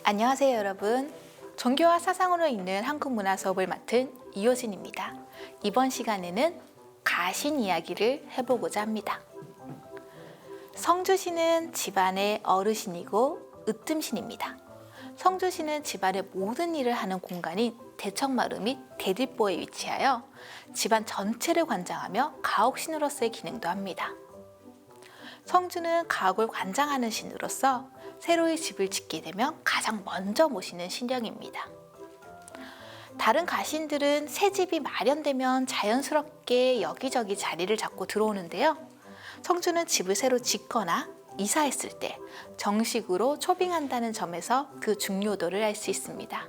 안녕하세요 여러분. 종교와 사상으로 있는 한국 문화 수업을 맡은 이효진입니다. 이번 시간에는 가신 이야기를 해보고자 합니다. 성주신은 집안의 어르신이고 으뜸신입니다. 성주신은 집안의 모든 일을 하는 공간인 대청마루 및 대뒷보에 위치하여 집안 전체를 관장하며 가옥신으로서의 기능도 합니다. 성주는 가옥을 관장하는 신으로서 새로이 집을 짓게 되면 가장 먼저 모시는 신령입니다. 다른 가신들은 새 집이 마련되면 자연스럽게 여기저기 자리를 잡고 들어오는데요. 성주는 집을 새로 짓거나 이사했을 때 정식으로 초빙한다는 점에서 그 중요도를 알 수 있습니다.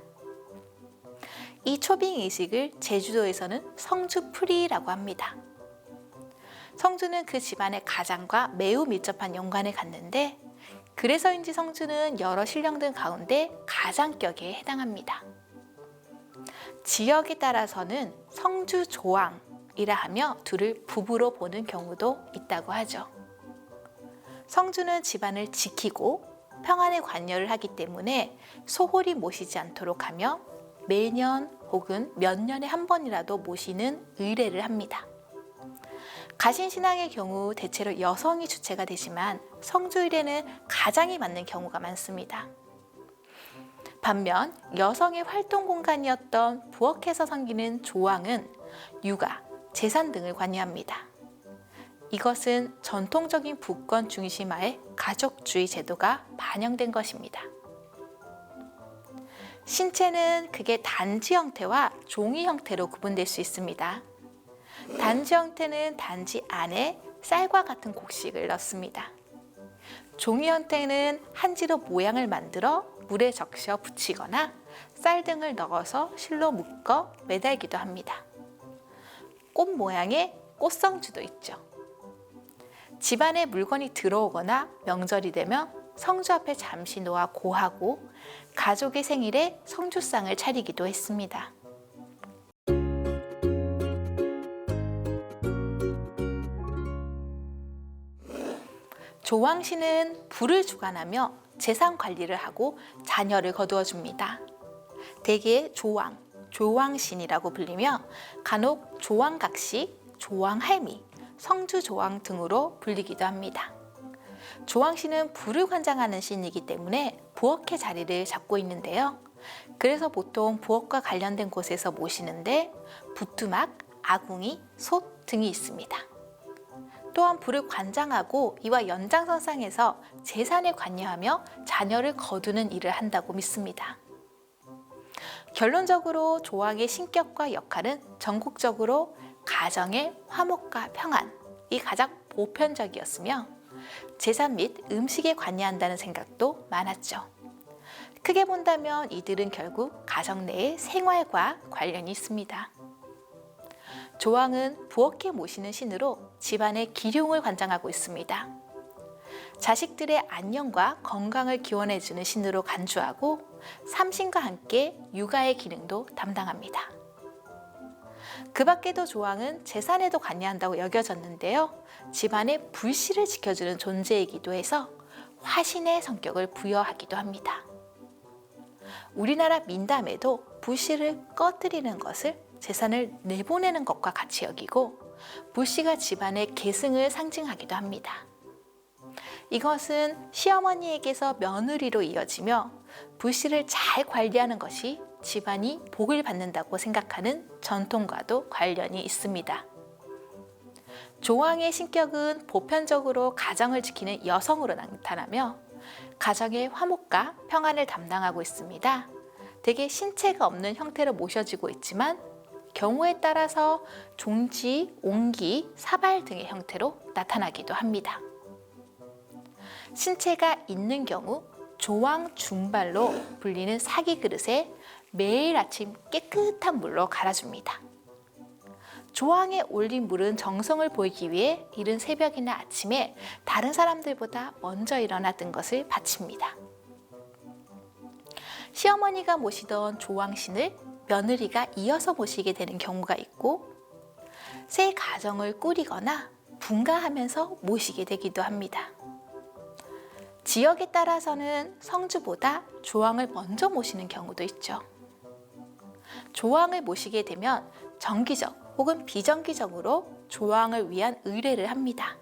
이 초빙 의식을 제주도에서는 성주풀이라고 합니다. 성주는 그 집안의 가장과 매우 밀접한 연관을 갖는데 그래서인지 성주는 여러 신령들 가운데 가장격에 해당합니다. 지역에 따라서는 성주조왕이라 하며 둘을 부부로 보는 경우도 있다고 하죠. 성주는 집안을 지키고 평안에 관여를 하기 때문에 소홀히 모시지 않도록 하며 매년 혹은 몇 년에 한 번이라도 모시는 의례를 합니다. 가신신앙의 경우 대체로 여성이 주체가 되지만 성주일에는 가장이 맡는 경우가 많습니다. 반면 여성의 활동 공간이었던 부엌에서 섬기는 조왕은 육아, 재산 등을 관여합니다. 이것은 전통적인 부권 중심화의 가족주의 제도가 반영된 것입니다. 신체는 극의 단지 형태와 종이 형태로 구분될 수 있습니다. 단지 형태는 단지 안에 쌀과 같은 곡식을 넣습니다. 종이 형태는 한지로 모양을 만들어 물에 적셔 붙이거나 쌀 등을 넣어서 실로 묶어 매달기도 합니다. 꽃 모양의 꽃성주도 있죠. 집안에 물건이 들어오거나 명절이 되면 성주 앞에 잠시 놓아 고하고 가족의 생일에 성주상을 차리기도 했습니다. 조왕신은 부를 주관하며 재산 관리를 하고 자녀를 거두어 줍니다. 대개 조왕, 조왕신이라고 불리며 간혹 조왕각시, 조왕할미, 성주조왕 등으로 불리기도 합니다. 조왕신은 부를 관장하는 신이기 때문에 부엌의 자리를 잡고 있는데요. 그래서 보통 부엌과 관련된 곳에서 모시는데 부뚜막, 아궁이, 솥 등이 있습니다. 또한 부를 관장하고 이와 연장선상에서 재산에 관여하며 자녀를 거두는 일을 한다고 믿습니다. 결론적으로 조왕의 신격과 역할은 전국적으로 가정의 화목과 평안이 가장 보편적이었으며 재산 및 음식에 관여한다는 생각도 많았죠. 크게 본다면 이들은 결국 가정 내의 생활과 관련이 있습니다. 조왕은 부엌에 모시는 신으로 집안의 기륭을 관장하고 있습니다. 자식들의 안녕과 건강을 기원해주는 신으로 간주하고 삼신과 함께 육아의 기능도 담당합니다. 그 밖에도 조왕은 재산에도 관여한다고 여겨졌는데요. 집안의 불씨를 지켜주는 존재이기도 해서 화신의 성격을 부여하기도 합니다. 우리나라 민담에도 불씨를 꺼뜨리는 것을 재산을 내보내는 것과 같이 여기고 불씨가 집안의 계승을 상징하기도 합니다. 이것은 시어머니에게서 며느리로 이어지며 불씨를 잘 관리하는 것이 집안이 복을 받는다고 생각하는 전통과도 관련이 있습니다. 조왕의 신격은 보편적으로 가정을 지키는 여성으로 나타나며 가정의 화목과 평안을 담당하고 있습니다. 대개 신체가 없는 형태로 모셔지고 있지만 경우에 따라서 종지, 옹기, 사발 등의 형태로 나타나기도 합니다. 신체가 있는 경우 조왕 중발로 불리는 사기 그릇에 매일 아침 깨끗한 물로 갈아줍니다. 조왕에 올린 물은 정성을 보이기 위해 이른 새벽이나 아침에 다른 사람들보다 먼저 일어나던 것을 바칩니다. 시어머니가 모시던 조왕신을 며느리가 이어서 모시게 되는 경우가 있고 새 가정을 꾸리거나 분가하면서 모시게 되기도 합니다. 지역에 따라서는 성주보다 조왕을 먼저 모시는 경우도 있죠. 조왕을 모시게 되면 정기적 혹은 비정기적으로 조왕을 위한 의례를 합니다.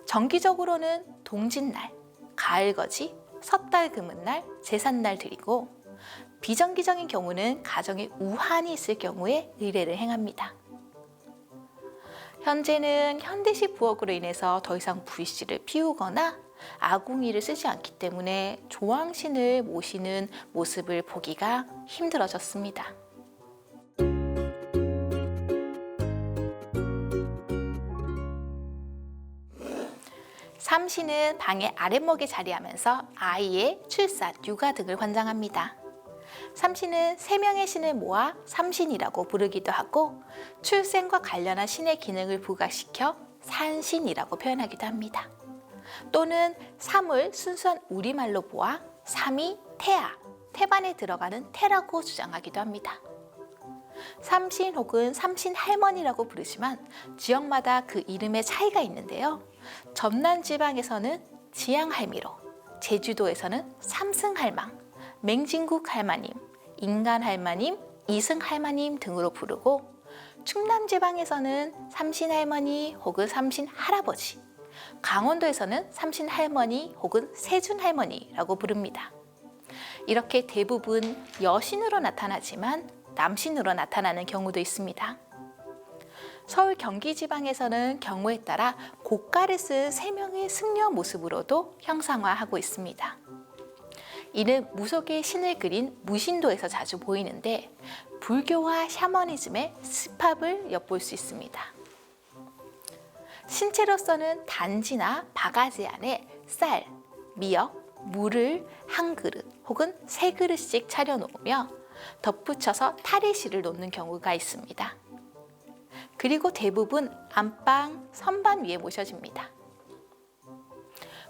정기적으로는 동짓날, 가을거지, 섣달 금은날, 제삿날 드리고, 비정기적인 경우는 가정에 우한이 있을 경우에 의례를 행합니다. 현재는 현대식 부엌으로 인해서 더 이상 불씨를 피우거나 아궁이를 쓰지 않기 때문에 조왕신을 모시는 모습을 보기가 힘들어졌습니다. 삼신은 방의 아랫목에 자리하면서 아이의 출산, 육아 등을 관장합니다. 삼신은 3명의 신을 모아 삼신이라고 부르기도 하고, 출생과 관련한 신의 기능을 부각시켜 산신이라고 표현하기도 합니다. 또는 삼을 순수한 우리말로 보아 삼이 태아, 태반에 들어가는 태라고 주장하기도 합니다. 삼신 혹은 삼신 할머니라고 부르지만 지역마다 그 이름의 차이가 있는데요. 전남 지방에서는 지양할미로, 제주도에서는 삼승할망, 맹진국 할마님, 인간 할마님, 이승 할마님 등으로 부르고, 충남 지방에서는 삼신 할머니 혹은 삼신 할아버지, 강원도에서는 삼신 할머니 혹은 세준 할머니라고 부릅니다. 이렇게 대부분 여신으로 나타나지만 남신으로 나타나는 경우도 있습니다. 서울 경기 지방에서는 경우에 따라 고가를 쓴 3명의 승려 모습으로도 형상화하고 있습니다. 이는 무속의 신을 그린 무신도에서 자주 보이는데, 불교와 샤머니즘의 습합을 엿볼 수 있습니다. 신체로서는 단지나 바가지 안에 쌀, 미역, 물을 한 그릇 혹은 3그릇씩 차려 놓으며 덧붙여서 탈의실을 놓는 경우가 있습니다. 그리고 대부분 안방, 선반 위에 모셔집니다.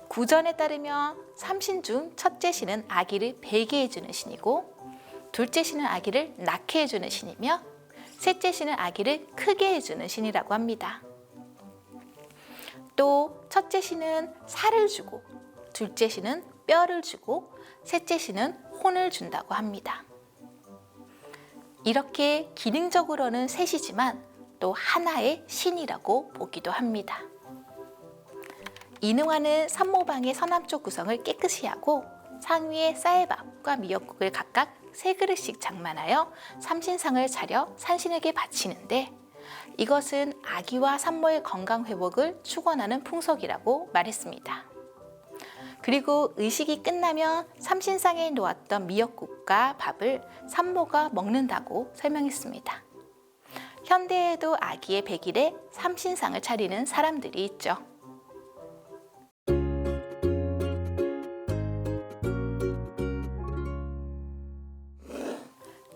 구전에 따르면 삼신 중 첫째 신은 아기를 배게 해주는 신이고, 둘째 신은 아기를 낳게 해주는 신이며, 셋째 신은 아기를 크게 해주는 신이라고 합니다. 또 첫째 신은 살을 주고, 둘째 신은 뼈를 주고, 셋째 신은 혼을 준다고 합니다. 이렇게 기능적으로는 셋이지만 또 하나의 신이라고 보기도 합니다. 인응화는 산모방의 서남쪽 구성을 깨끗이 하고 상위에 쌀밥과 미역국을 각각 3그릇씩 장만하여 삼신상을 차려 산신에게 바치는데, 이것은 아기와 산모의 건강 회복을 축원하는 풍속이라고 말했습니다. 그리고 의식이 끝나면 삼신상에 놓았던 미역국과 밥을 산모가 먹는다고 설명했습니다. 현대에도 아기의 100일에 삼신상을 차리는 사람들이 있죠.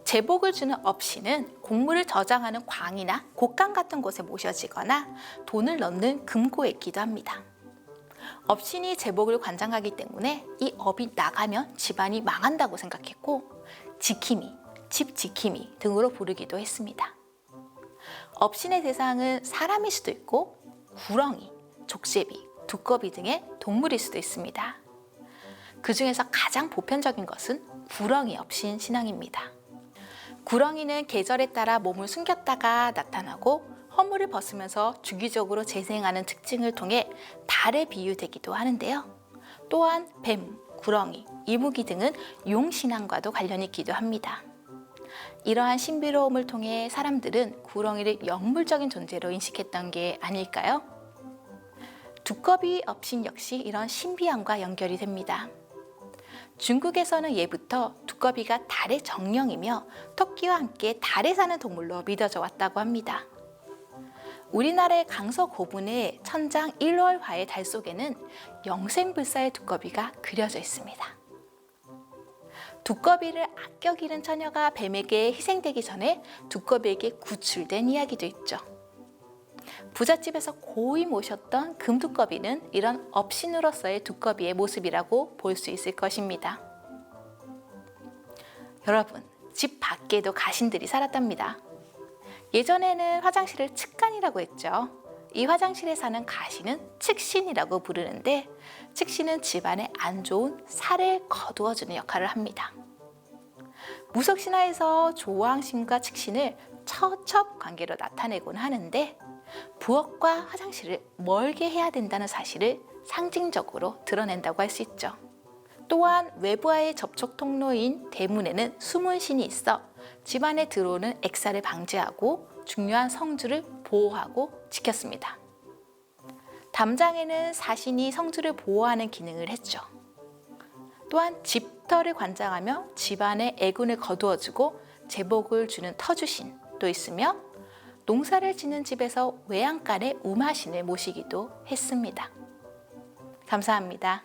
제복을 주는 업신은 곡물을 저장하는 광이나 곡간 같은 곳에 모셔지거나 돈을 넣는 금고에 있기도 합니다. 업신이 제복을 관장하기 때문에 이 업이 나가면 집안이 망한다고 생각했고, 지킴이, 집 지킴이 등으로 부르기도 했습니다. 업신의 대상은 사람일 수도 있고, 구렁이, 족제비, 두꺼비 등의 동물일 수도 있습니다. 그 중에서 가장 보편적인 것은 구렁이 업신 신앙입니다. 구렁이는 계절에 따라 몸을 숨겼다가 나타나고 허물을 벗으면서 주기적으로 재생하는 특징을 통해 달에 비유되기도 하는데요. 또한 뱀, 구렁이, 이무기 등은 용신앙과도 관련이 있기도 합니다. 이러한 신비로움을 통해 사람들은 구렁이를 영물적인 존재로 인식했던 게 아닐까요? 두꺼비 업신 역시 이런 신비함과 연결이 됩니다. 중국에서는 예부터 두꺼비가 달의 정령이며 토끼와 함께 달에 사는 동물로 믿어져 왔다고 합니다. 우리나라의 강서 고분의 천장 1월화의 달 속에는 영생불사의 두꺼비가 그려져 있습니다. 두꺼비를 아껴 기른 처녀가 뱀에게 희생되기 전에 두꺼비에게 구출된 이야기도 있죠. 부잣집에서 고이 모셨던 금두꺼비는 이런 업신으로서의 두꺼비의 모습이라고 볼 수 있을 것입니다. 여러분, 집 밖에도 가신들이 살았답니다. 예전에는 화장실을 측간이라고 했죠. 이 화장실에 사는 가시는 측신이라고 부르는데, 측신은 집안에 안 좋은 살을 거두어주는 역할을 합니다. 무속신화에서 조왕신과 측신을 처첩 관계로 나타내곤 하는데, 부엌과 화장실을 멀게 해야 된다는 사실을 상징적으로 드러낸다고 할 수 있죠. 또한 외부와의 접촉 통로인 대문에는 숨은 신이 있어 집안에 들어오는 액사를 방지하고 중요한 성주를 보호하고 지켰습니다. 담장에는 사신이 성주를 보호하는 기능을 했죠. 또한 집터를 관장하며 집안의 애군을 거두어주고 제복을 주는 터주신도 있으며, 농사를 짓는 집에서 외양간에 우마신을 모시기도 했습니다. 감사합니다.